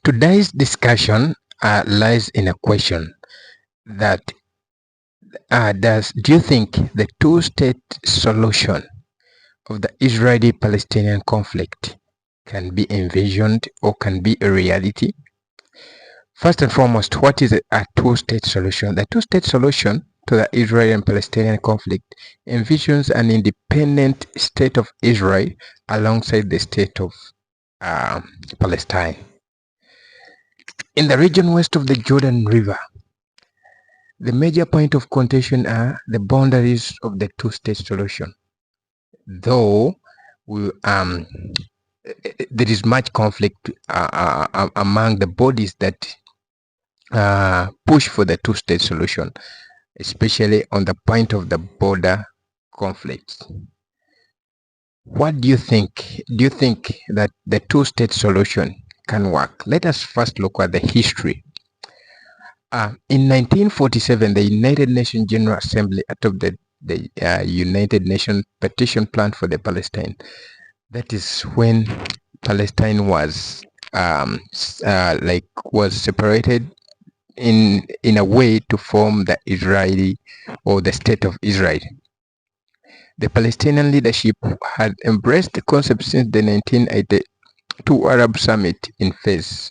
Today's discussion lies in a question that do you think the two-state solution of the Israeli-Palestinian conflict can be envisioned or can be a reality? First and foremost, what is a two-state solution? The two-state solution to the Israeli and Palestinian conflict envisions an independent state of Israel alongside the state of Palestine. In the region west of the Jordan River, the major point of contention are the boundaries of the two-state solution. Though there is much conflict among the bodies that push for the two-state solution, especially on the point of the border conflicts. What do you think? Do you think that the two-state solution can work? Let us first look at the history. In 1947, the United Nations General Assembly adopted the United Nations Petition Plan for the Palestine. That is when Palestine was was separated in a way to form the Israeli or the state of Israel. The Palestinian leadership had embraced the concept since the 1982 Arab Summit in Fez.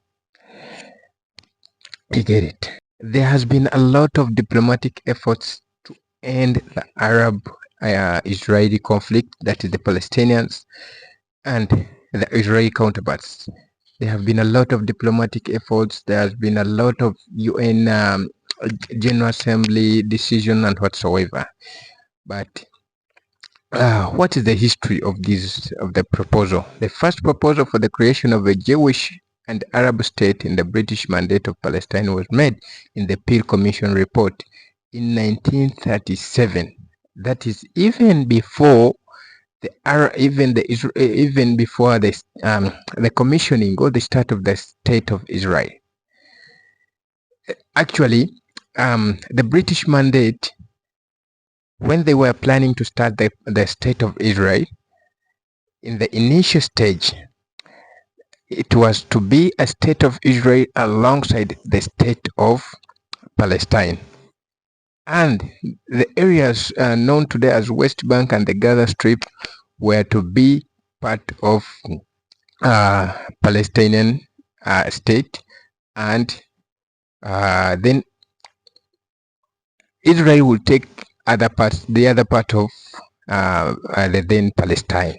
You get it? There has been a lot of diplomatic efforts to end the Arab-Israeli conflict, that is the Palestinians and the Israeli counterparts. There have been a lot of diplomatic efforts. There has been a lot of UN General Assembly decision and whatsoever. But what is the history of the proposal? The first proposal for the creation of a Jewish and Arab state in the British Mandate of Palestine was made in the Peel Commission report in 1937. That is even before the commissioning or the start of the state of Israel. Actually, the British Mandate, when they were planning to start the state of Israel, in the initial stage, it was to be a state of Israel alongside the state of Palestine. And the areas known today as West Bank and the Gaza Strip were to be part of Palestinian state, and then Israel will take the other part of the then Palestine.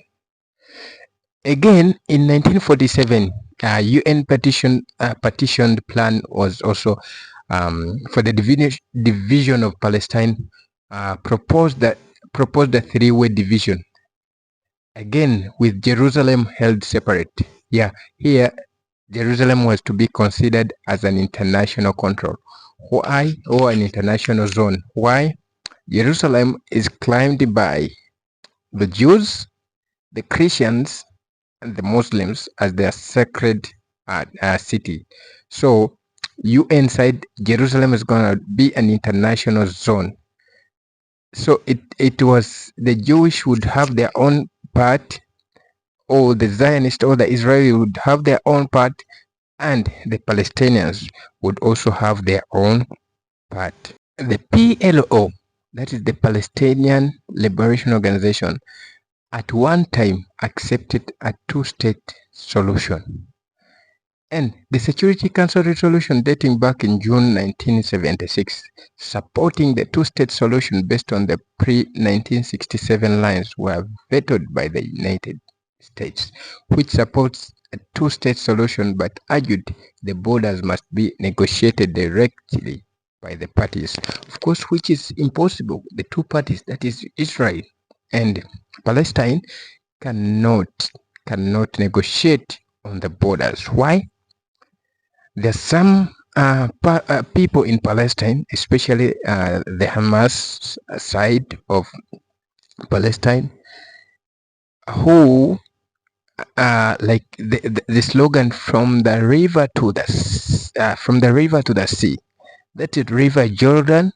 Again, in 1947, UN petitioned plan was also for the division of Palestine, proposed a three-way division. Again, with Jerusalem held separate. Yeah, here Jerusalem was to be considered as an international control. Why? Or an international zone. Why? Jerusalem is claimed by the Jews, the Christians, and the Muslims as their sacred city. So UN said Jerusalem is going to be an international zone. So it was the Jewish would have their own part, or the Zionist or the Israeli would have their own part, and the Palestinians would also have their own part. The PLO, that is the Palestinian Liberation Organization, at one time accepted a two-state solution. And the Security Council resolution dating back in June 1976, supporting the two-state solution based on the pre-1967 lines, were vetoed by the United States, which supports a two-state solution but argued the borders must be negotiated directly by the parties. Of course, which is impossible. The two parties, that is Israel and Palestine, cannot negotiate on the borders. Why? There's some people in Palestine, especially the Hamas side of Palestine, who like the slogan from the river to the sea, that is River Jordan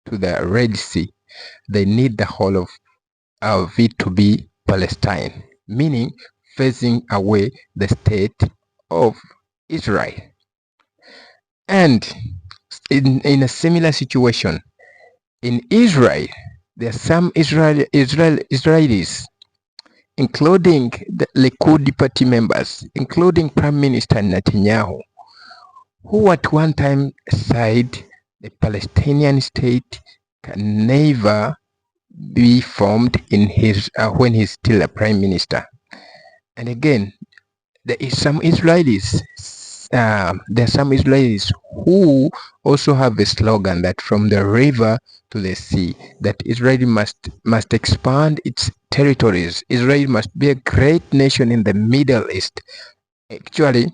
to the Red Sea. They need the whole of it to be Palestine, meaning facing away the state of Israel. And in a similar situation, in Israel, there are some Israelis, including the Likud party members, including Prime Minister Netanyahu, who at one time said the Palestinian state can never be formed in his when he's still a prime minister. And again, there are some Israelis who also have a slogan that from the river to the sea, that Israel must expand its territories. Israel must be a great nation in the Middle East. Actually,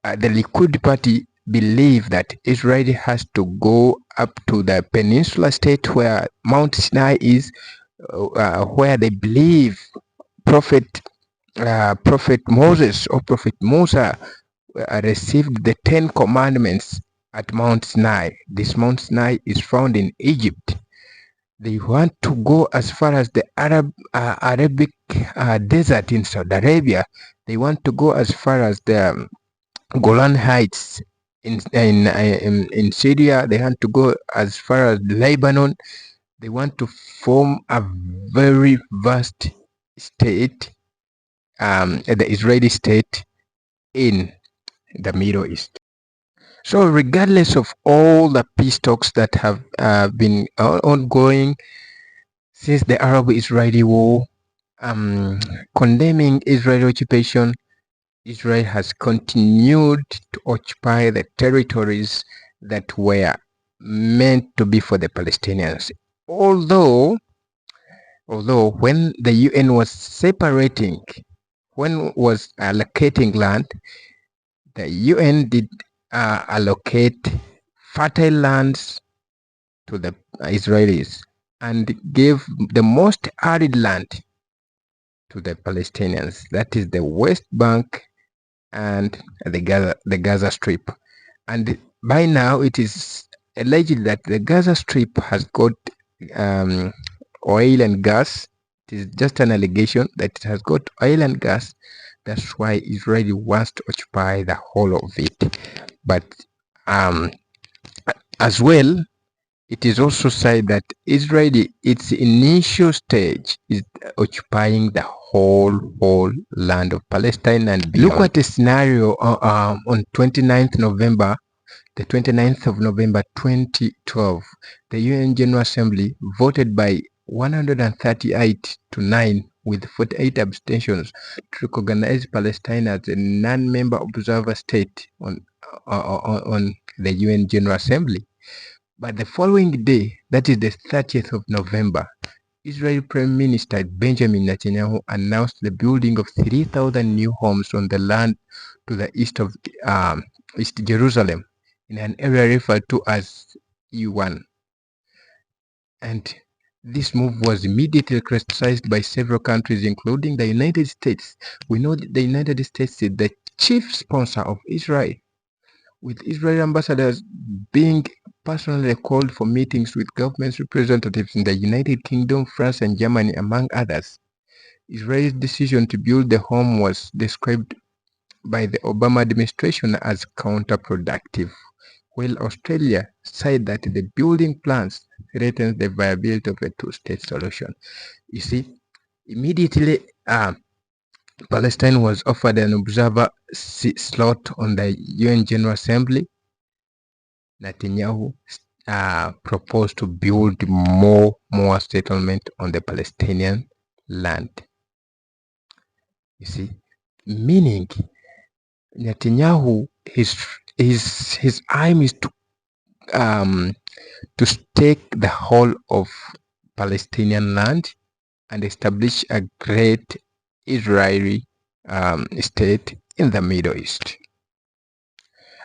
the Likud party believe that Israel has to go up to the peninsula state where Mount Sinai is, where they believe Prophet Moses or Prophet Musa received the 10 Commandments at Mount Sinai. This Mount Sinai is found in Egypt. They want to go as far as the Arabic desert in Saudi Arabia. They want to go as far as the Golan Heights in Syria. They want to go as far as Lebanon. They want to form a very vast state, the Israeli state in the Middle East. So regardless of all the peace talks that have been ongoing since the Arab-Israeli war, condemning Israeli occupation, Israel has continued to occupy the territories that were meant to be for the Palestinians. Although when the UN was separating, when was allocating land, the UN did allocate fertile lands to the Israelis and gave the most arid land to the Palestinians. That is the West Bank and the Gaza Strip. And by now it is alleged that the Gaza Strip has got oil and gas. It is just an allegation that it has got oil and gas. That's why Israel wants to occupy the whole of it. But as well, it is also said that Israel, its initial stage, is occupying the whole land of Palestine and beyond. Look at a scenario on 29th November, the 29th of November 2012, the UN General Assembly voted by 138 to 9 with 48 abstentions to recognize Palestine as a non-member observer state on the UN General Assembly. But the following day, that is the 30th of November, Israel Prime Minister Benjamin Netanyahu announced the building of 3,000 new homes on the land to the east of East Jerusalem in an area referred to as E1. And this move was immediately criticized by several countries, including the United States. We know that the United States is the chief sponsor of Israel, with Israeli ambassadors being personally called for meetings with government representatives in the United Kingdom, France, and Germany, among others. Israel's decision to build the home was described by the Obama administration as counterproductive, while Australia said that the building plans threaten the viability of a two-state solution. You see, immediately Palestine was offered an observer slot on the UN General Assembly. Netanyahu proposed to build more settlement on the Palestinian land. You see, meaning Netanyahu, his aim is to stake the whole of Palestinian land and establish a great Israeli state in the Middle East.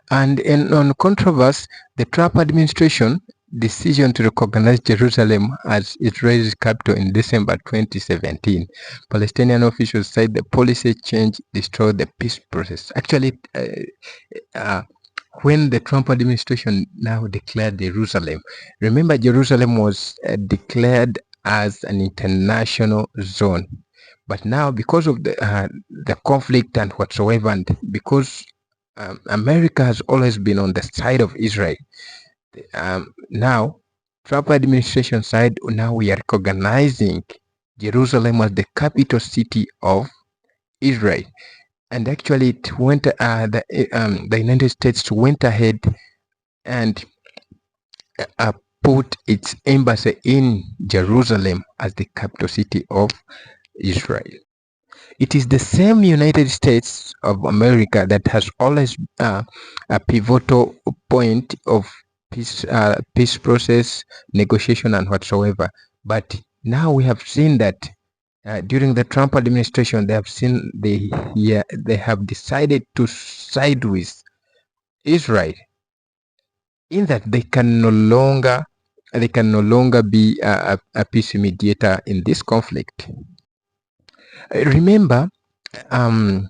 And on controversy, the Trump administration decision to recognize Jerusalem as Israel's capital in December 2017. Palestinian officials said the policy change destroyed the peace process. Actually, when the Trump administration now declared Jerusalem, remember Jerusalem was declared as an international zone. But now, because of the conflict and whatsoever, and because America has always been on the side of Israel. Now, Trump administration side, now we are recognizing Jerusalem as the capital city of Israel. And actually, it went the United States went ahead and put its embassy in Jerusalem as the capital city of Israel. It is the same United States of America that has always a pivotal point of peace process, negotiation, and whatsoever. But now we have seen that during the Trump administration, they have decided to side with Israel, in that they can no longer be a peace mediator in this conflict. Remember, the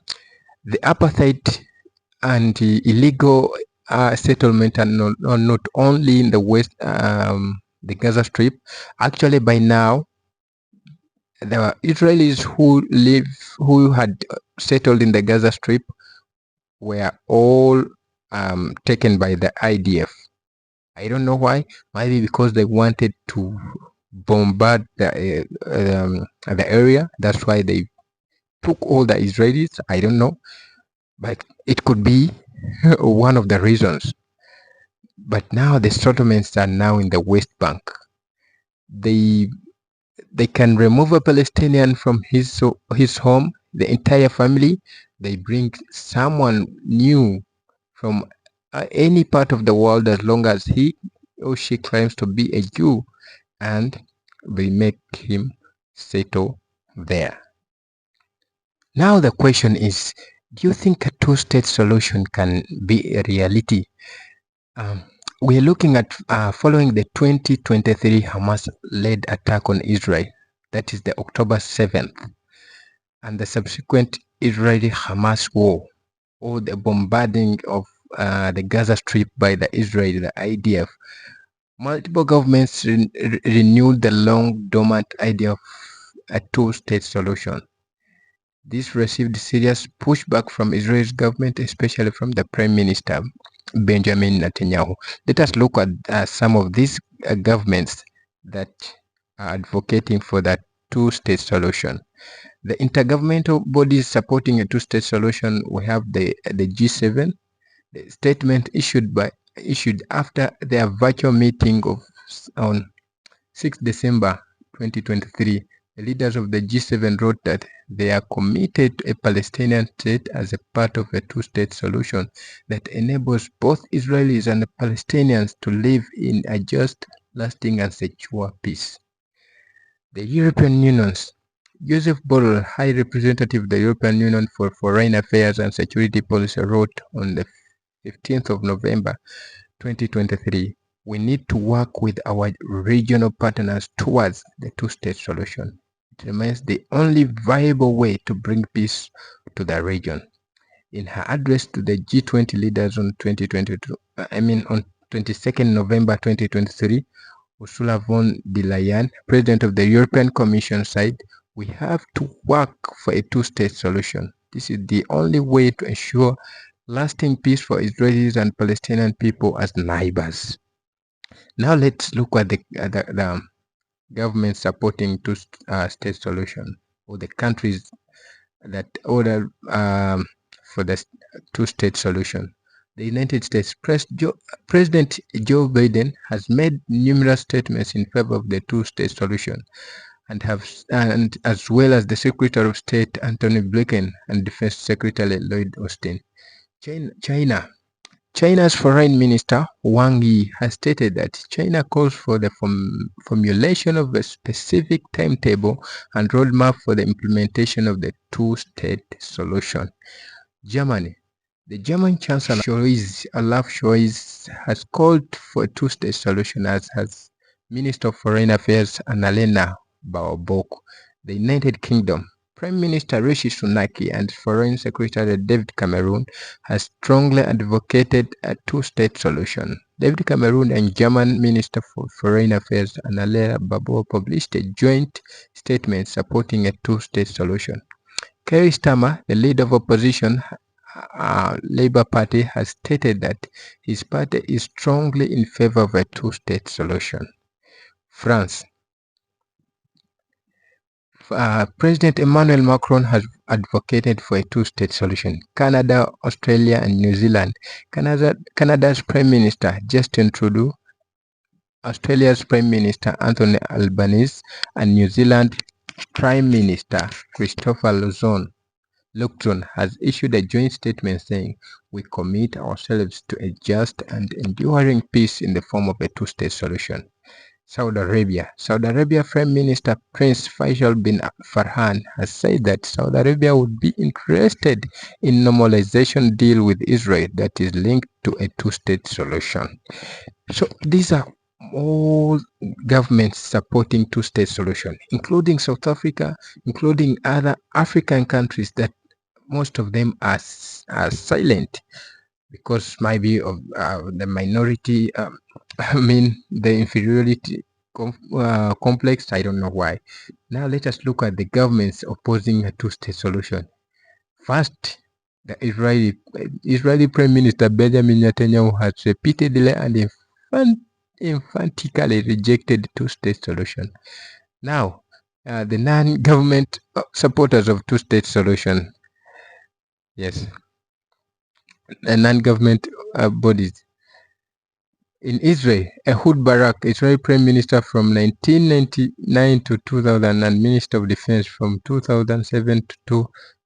apartheid and the illegal settlement are not only in the west, the Gaza Strip. Actually, by now, the Israelis who had settled in the Gaza Strip were all taken by the IDF. I don't know why. Maybe because they wanted to bombard the area. That's why they took all the Israelis. I don't know, but it could be one of the reasons. But now the settlements are now in the West Bank. They can remove a Palestinian from his home, the entire family. They bring someone new from any part of the world, as long as he or she claims to be a Jew, and they make him settle there. Now the question is, do you think a two-state solution can be a reality? We are looking at following the 2023 Hamas-led attack on Israel, that is the October 7th, and the subsequent Israeli-Hamas war, or the bombarding of the Gaza Strip by the IDF. Multiple governments renewed the long dormant idea of a two-state solution. This received serious pushback from Israel's government, especially from the Prime Minister Benjamin Netanyahu. Let us look at some of these governments that are advocating for that two-state solution. The intergovernmental bodies supporting a two-state solution, we have the G7. The statement issued after their virtual meeting on 6 December 2023. The leaders of the G7 wrote that they are committed to a Palestinian state as a part of a two-state solution that enables both Israelis and Palestinians to live in a just, lasting, and secure peace. The European Union's Joseph Borrell, High Representative of the European Union for Foreign Affairs and Security Policy, wrote on the 15th of November 2023, we need to work with our regional partners towards the two-state solution. It remains the only viable way to bring peace to the region. In her address to the G20 leaders on 22nd November 2023, Ursula von der Leyen, President of the European Commission, said, we have to work for a two-state solution. This is the only way to ensure lasting peace for Israelis and Palestinian people as neighbors. Now let's look at the government supporting two-state solution, or the countries that order for the two-state solution. The United States President Joe Biden has made numerous statements in favor of the two-state solution, and as well as the Secretary of State Antony Blinken and Defense Secretary Lloyd Austin. China's Foreign Minister Wang Yi has stated that China calls for the formulation of a specific timetable and roadmap for the implementation of the two-state solution. Germany. The German Chancellor Olaf Scholz has called for a two-state solution, as has Minister of Foreign Affairs Annalena Baerbock. The United Kingdom. Prime Minister Rishi Sunak and Foreign Secretary David Cameron has strongly advocated a two-state solution. David Cameron and German Minister for Foreign Affairs Annalena Baerbock published a joint statement supporting a two-state solution. Keir Starmer, the leader of opposition, Labour Party has stated that his party is strongly in favor of a two-state solution. France. President Emmanuel Macron has advocated for a two-state solution. Canada, Australia, and New Zealand. Canada's Prime Minister Justin Trudeau, Australia's Prime Minister Anthony Albanese, and New Zealand Prime Minister Christopher Luxon has issued a joint statement saying, "We commit ourselves to a just and enduring peace in the form of a two-state solution." Saudi Arabia Prime Minister Prince Faisal bin Farhan has said that Saudi Arabia would be interested in normalization deal with Israel that is linked to a two-state solution. So these are all governments supporting two-state solution, including South Africa, including other African countries that most of them are silent because maybe of the minority, I mean the inferiority complex. I don't know why. Now let us look at the governments opposing a two-state solution. First, the Israeli Prime Minister Benjamin Netanyahu has repeatedly and emphatically rejected the two-state solution. Now, the non-government supporters of two-state solution, yes, the non-government bodies. In Israel, Ehud Barak, Israeli Prime Minister from 1999 to 2000 and Minister of Defense from 2007 to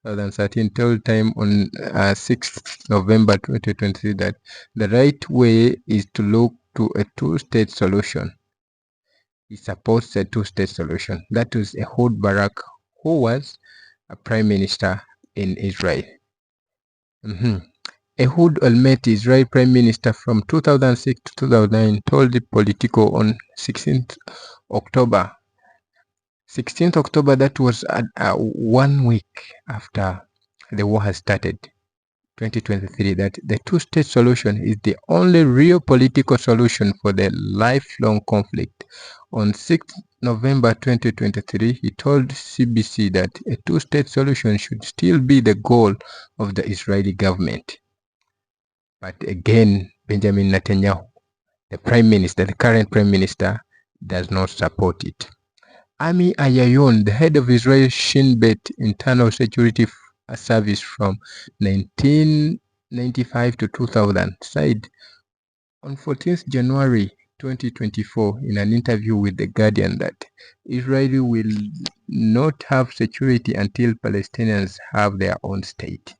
2013, told Time on 6 November 2023 that the right way is to look to a two-state solution. He supports a two-state solution. That was Ehud Barak, who was a Prime Minister in Israel. Ehud Olmert, Israeli Prime Minister from 2006 to 2009, told the Politico on 16th October, that was 1 week after the war has started, 2023, that the two-state solution is the only real political solution for the lifelong conflict. On 6th November 2023, he told CBC that a two-state solution should still be the goal of the Israeli government. But again, Benjamin Netanyahu, the current Prime Minister, does not support it. Ami Ayayon, the head of Israel's Shin Bet Internal Security Service from 1995 to 2000, said on 14th January 2024 in an interview with The Guardian that Israel will not have security until Palestinians have their own state.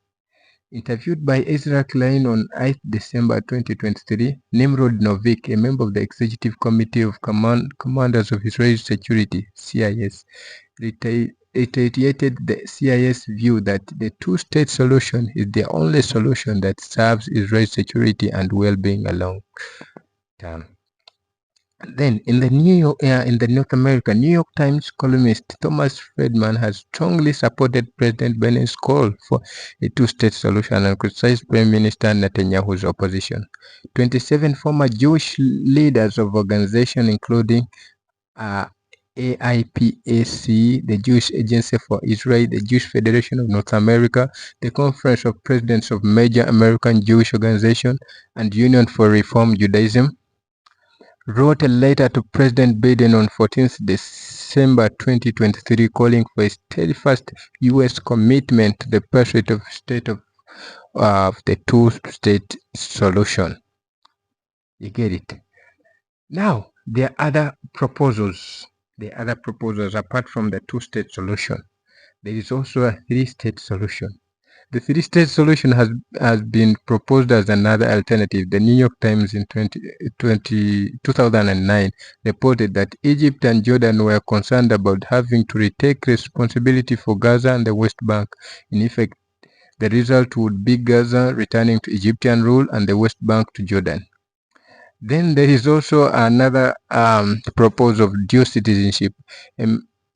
Interviewed by Ezra Klein on 8 December 2023, Nimrod Novik, a member of the Executive Committee of Commanders of Israeli Security, CIS, reiterated the CIS view that the two-state solution is the only solution that serves Israel's security and well-being long term. Then, in the North America, New York Times columnist Thomas Friedman has strongly supported President Biden's call for a two-state solution and criticized Prime Minister Netanyahu's opposition. 27 former Jewish leaders of organizations, including AIPAC, the Jewish Agency for Israel, the Jewish Federation of North America, the Conference of Presidents of Major American Jewish Organizations, and Union for Reform Judaism, wrote a letter to President Biden on 14th December 2023 calling for a steadfast U.S. commitment to the pursuit of the two-state solution. You get it? Now, there are other proposals. Apart from the two-state solution. There is also a three-state solution. The three-state solution has been proposed as another alternative. The New York Times in 2009 reported that Egypt and Jordan were concerned about having to retake responsibility for Gaza and the West Bank. In effect, the result would be Gaza returning to Egyptian rule and the West Bank to Jordan. Then there is also another proposal of dual citizenship.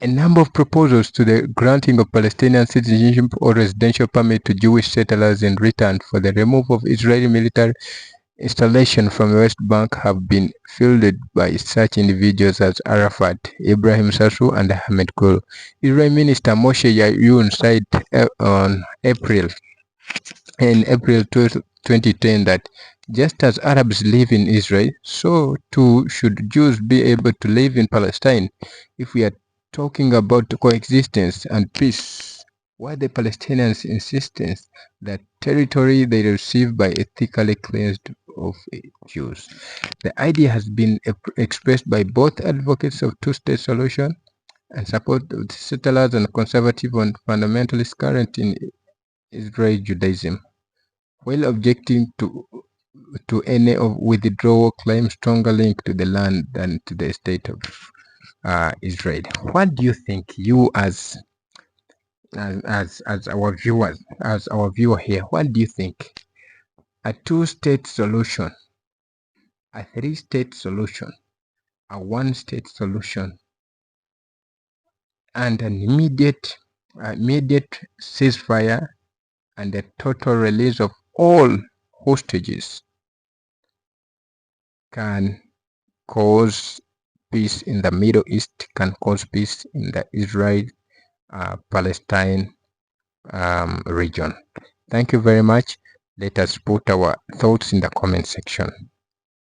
A number of proposals to the granting of Palestinian citizenship or residential permit to Jewish settlers in return for the removal of Israeli military installation from the West Bank have been fielded by such individuals as Arafat, Ibrahim Sassu, and Ahmed Gul. Israeli Minister Moshe Ya'alon said on April in April 2010 that just as Arabs live in Israel, so too should Jews be able to live in Palestine. If we are talking about coexistence and peace, why the Palestinians' insistence that territory they receive by ethically cleansed of Jews? The idea has been expressed by both advocates of two-state solution and support of settlers and conservative and fundamentalist current in Israeli Judaism, while objecting to any of withdrawal claims stronger link to the land than to the state of Israel. What do you think, you as our viewers, as our viewer here? What do you think? A two-state solution, a three-state solution, a one-state solution, and an immediate ceasefire and a total release of all hostages can cause peace in the Middle East, can cause peace in the Israel-Palestine region. Thank you very much. Let us put our thoughts in the comment section.